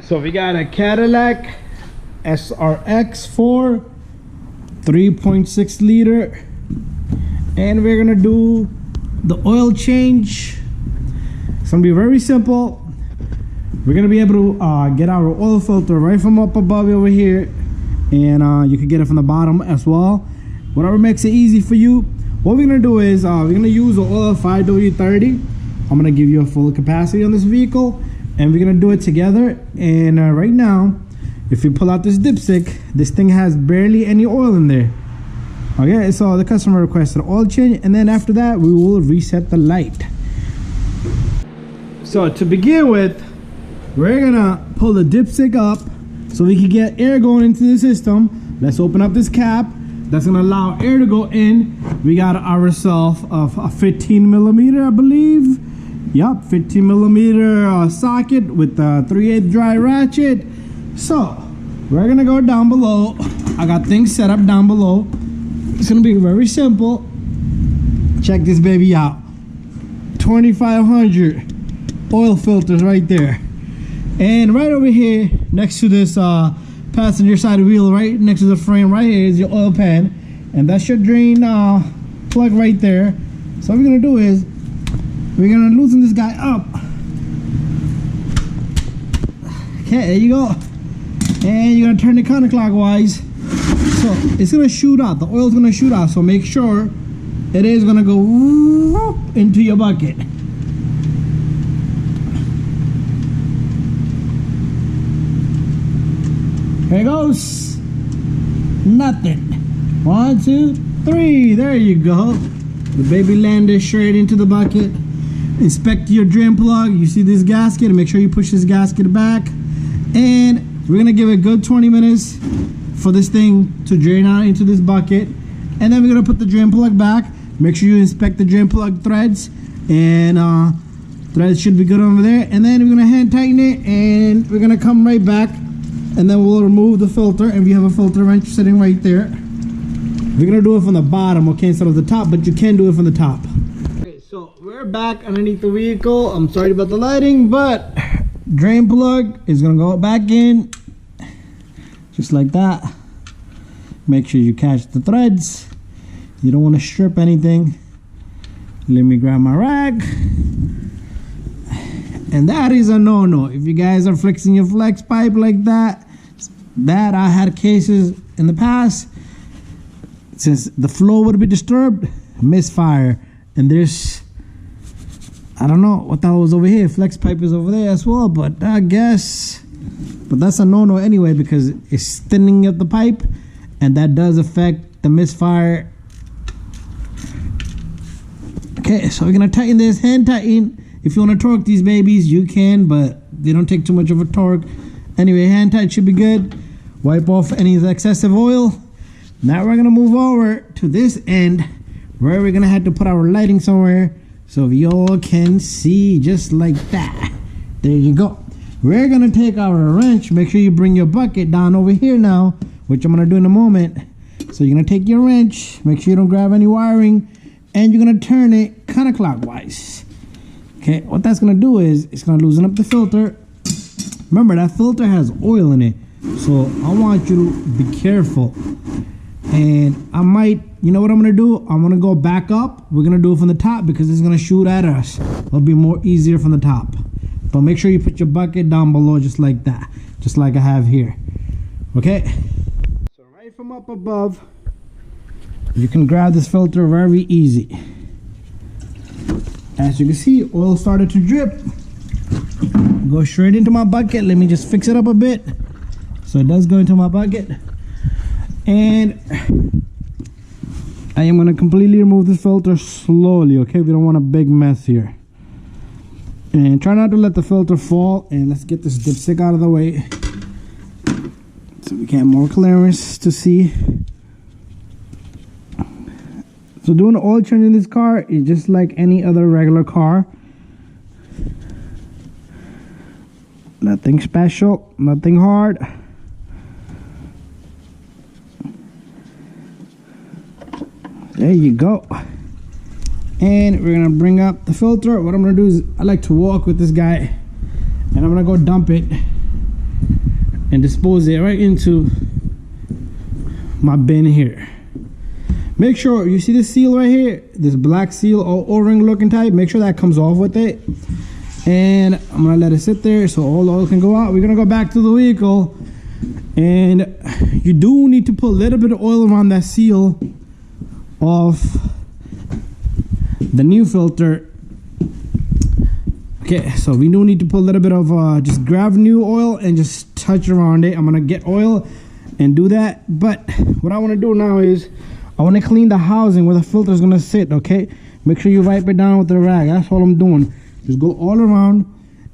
So we got a Cadillac SRX4 3.6 liter, and we're gonna do the oil change. It's gonna be very simple. We're gonna be able to get our oil filter right from up above over here, and you can get it from the bottom as well. Whatever makes it easy for you. What we're gonna do is we're gonna use the oil 5W30. I'm gonna give you a full capacity on this vehicle, and we're gonna do it together. And right now, if you pull out this dipstick, this thing has barely any oil in there. Okay, so the customer requested oil change, and then after that we will reset the light. So to begin with, we're gonna pull the dipstick up so we can get air going into the system. Let's open up this cap. That's gonna allow air to go in. We got ourselves a 15 millimeter, I believe. Yup, 15 millimeter socket with a 3/8 dry ratchet. So we're gonna go down below. I got things set up down below. It's gonna be very simple. Check this baby out. 2,500 oil filters right there. And right over here next to this passenger side wheel, right next to the frame right here, is your oil pan, and that's your drain plug right there. So what we're gonna do is we're gonna loosen this guy up. Okay, there you go. And you're gonna turn it counterclockwise, so it's gonna shoot out. The oil's gonna shoot out, so make sure it is gonna go whoop into your bucket. Here it goes. Nothing. 1, 2, 3. There you go. The baby landed straight into the bucket. Inspect your drain plug. You see this gasket, and make sure you push this gasket back. And we're gonna give it a good 20 minutes for this thing to drain out into this bucket. And then we're gonna put the drain plug back. Make sure you inspect the drain plug threads, and threads should be good over there. And then we're gonna hand tighten it, and we're gonna come right back, and then we'll remove the filter, and we have a filter wrench sitting right there. We're gonna do it from the bottom, okay, instead of the top, but you can do it from the top. Okay, so we're back underneath the vehicle. I'm sorry about the lighting, but drain plug is gonna go back in just like that. Make sure you catch the threads. You don't want to strip anything. Let me grab my rag. And that is a no-no. If you guys are flexing your flex pipe like that, I had cases in the past. Since the flow would be disturbed, misfire. And there's, I don't know what that was over here. Flex pipe is over there as well, but I guess, but that's a no-no anyway, because it's thinning up the pipe, and that does affect the misfire. Okay, so we're gonna tighten this, hand tighten. If you want to torque these babies, you can, but they don't take too much of a torque. Anyway, hand tight should be good. Wipe off any of the excessive oil. Now we're gonna move over to this end, where we're gonna have to put our lighting somewhere, so y'all can see, just like that. There you go. We're gonna take our wrench. Make sure you bring your bucket down over here now, which I'm gonna do in a moment. So you're gonna take your wrench, make sure you don't grab any wiring, and you're gonna turn it counterclockwise. Okay, what that's gonna do is it's gonna loosen up the filter. Remember, that filter has oil in it, so I want you to be careful. And I might, you know what I'm gonna do? I'm gonna go back up. We're gonna do it from the top because it's gonna shoot at us. It'll be more easier from the top. But make sure you put your bucket down below just like that, just like I have here. Okay? So right from up above, you can grab this filter very easy. As you can see, oil started to drip. Go straight into my bucket. Let me just fix it up a bit. So it does go into my bucket. And I am going to completely remove this filter slowly, okay? We don't want a big mess here. And try not to let the filter fall. And let's get this dipstick out of the way, so we get more clearance to see. So doing the oil change in this car is just like any other regular car. Nothing special, nothing hard. There you go. And we're gonna bring up the filter. What I'm gonna do is I like to walk with this guy, and I'm gonna go dump it and dispose it right into my bin here. Make sure you see this seal right here, this black seal or O-ring looking type. Make sure that comes off with it. And I'm gonna let it sit there so all the oil can go out. We're gonna go back to the vehicle, and you do need to put a little bit of oil around that seal of the new filter. Okay, so we do need to put a little bit of just grab new oil and just touch around it. I'm gonna get oil and do that, but what I want to do now is I want to clean the housing where the filter is gonna sit. Okay, make sure you wipe it down with the rag. That's all I'm doing. Just go all around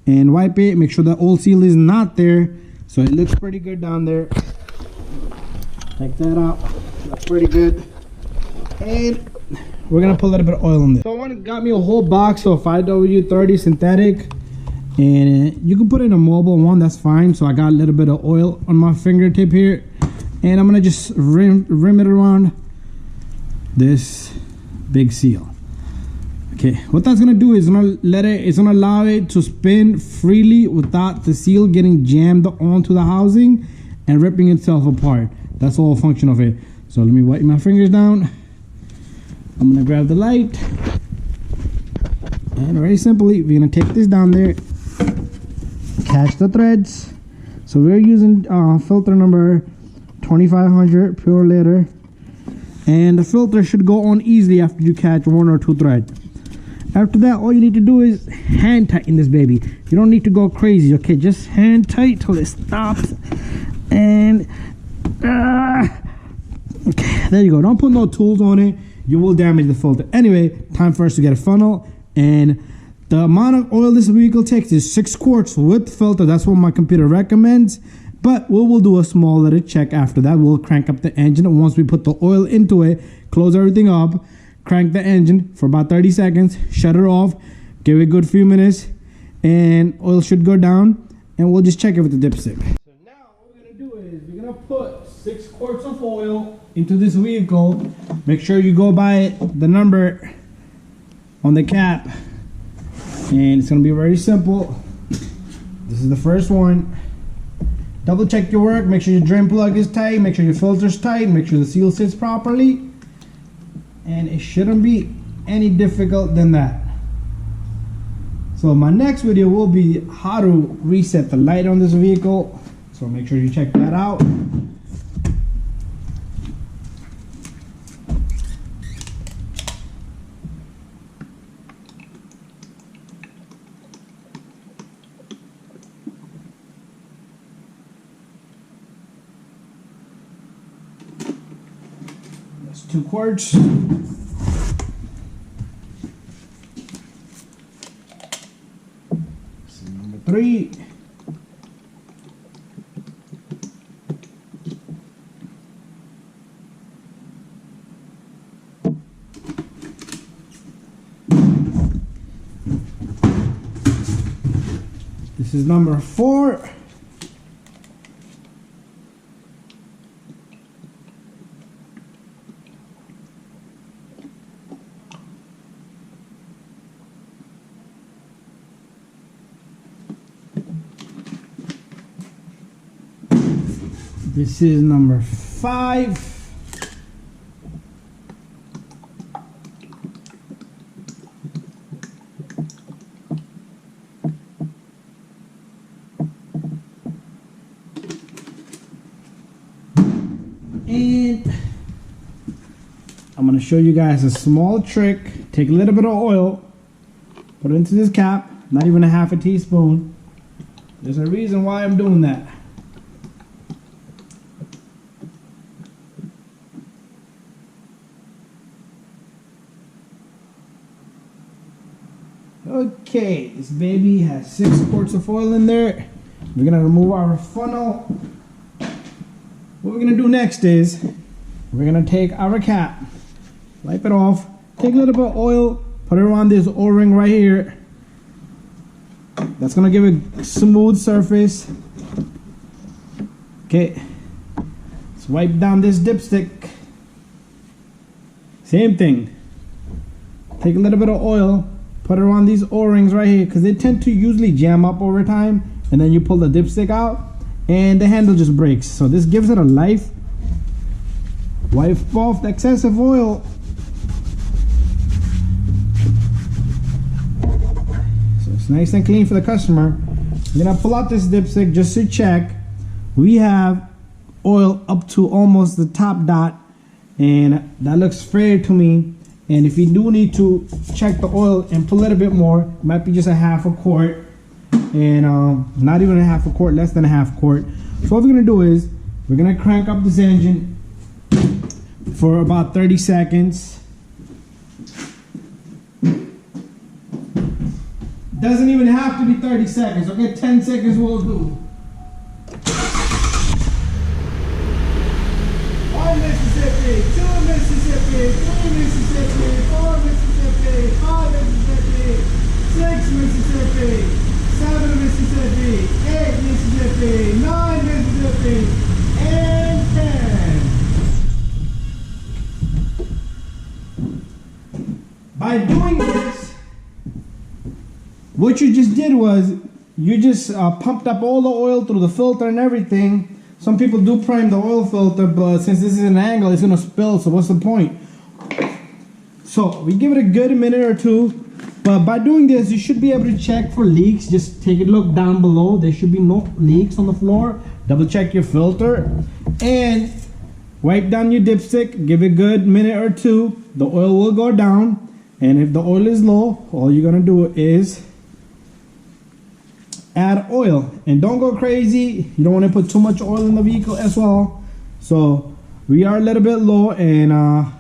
and wipe it. Make sure the old seal is not there, so it looks pretty good down there. Check that out. That's pretty good. And we're gonna put a little bit of oil in this. So I went and got me a whole box of 5W30 synthetic, and you can put in a mobile one, that's fine. So I got a little bit of oil on my fingertip here, and I'm gonna just rim it around this big seal. Okay, what that's gonna do is it's gonna allow it to spin freely without the seal getting jammed onto the housing and ripping itself apart. That's the whole function of it. So let me wipe my fingers down. I'm gonna grab the light, and very simply we're gonna take this down there, catch the threads. So we're using filter number 2500 pure leather, and the filter should go on easily after you catch 1 or 2 threads. After that, all you need to do is hand tighten this baby. You don't need to go crazy, okay? Just hand tight till it stops. And okay, there you go. Don't put no tools on it, you will damage the filter. Anyway, time for us to get a funnel, and the amount of oil this vehicle takes is 6 quarts with filter. That's what my computer recommends, but we'll do a small little check after that. We'll crank up the engine, and once we put the oil into it, close everything up, crank the engine for about 30 seconds, shut it off, give it a good few minutes, and oil should go down, and we'll just check it with the dipstick. So now what we're gonna do is we're gonna put 6 quarts of oil into this vehicle. Make sure you go by the number on the cap, and it's gonna be very simple. This is the first one. Double check your work, make sure your drain plug is tight, make sure your filter's tight, make sure the seal sits properly, and it shouldn't be any difficult than that. So my next video will be how to reset the light on this vehicle, so make sure you check that out. That's 2 quarts. Number 3. This is number 4. This is number 5. And I'm going to show you guys a small trick. Take a little bit of oil, put it into this cap, not even a half a teaspoon. There's a reason why I'm doing that. Okay, this baby has 6 quarts of oil in there. We're gonna remove our funnel. What we're gonna do next is we're gonna take our cap, wipe it off, take a little bit of oil, put it around this O-ring right here. That's gonna give a smooth surface. Okay, let's wipe down this dipstick. Same thing. Take a little bit of oil, put it around these O-rings right here, because they tend to usually jam up over time, and then you pull the dipstick out and the handle just breaks. So this gives it a life. Wipe off the excessive oil. So it's nice and clean for the customer. I'm gonna pull out this dipstick just to check. We have oil up to almost the top dot, and that looks fair to me. And if you do need to check the oil and pull it a bit more, it might be just a half a quart, and not even a half a quart, less than a half quart. So what we're gonna do is we're gonna crank up this engine for about 30 seconds. Doesn't even have to be 30 seconds, okay? 10 seconds will do. 1 Mississippi, 2 Mississippi, 3 Mississippi, 4 Mississippi, 5 Mississippi, 6 Mississippi, 7 Mississippi, 8 Mississippi, 9 Mississippi, and 10. By doing this, what you just did was you just pumped up all the oil through the filter and everything. Some people do prime the oil filter, but since this is an angle, it's gonna spill, so what's the point? So we give it a good minute or two, but by doing this, you should be able to check for leaks. Just take a look down below. There should be no leaks on the floor. Double check your filter and wipe down your dipstick. Give it a good minute or two. The oil will go down, and if the oil is low, all you're gonna do is add oil, and don't go crazy. You don't want to put too much oil in the vehicle as well. So we are a little bit low, and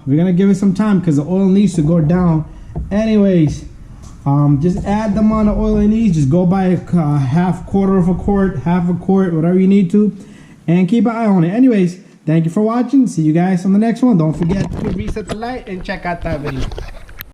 we're gonna give it some time because the oil needs to go down anyways. Just add the amount of oil it needs. Just go by a quarter of a quart, half a quart, whatever you need to, and keep an eye on it. Anyways, thank you for watching. See you guys on the next one. Don't forget to reset the light and check out that video.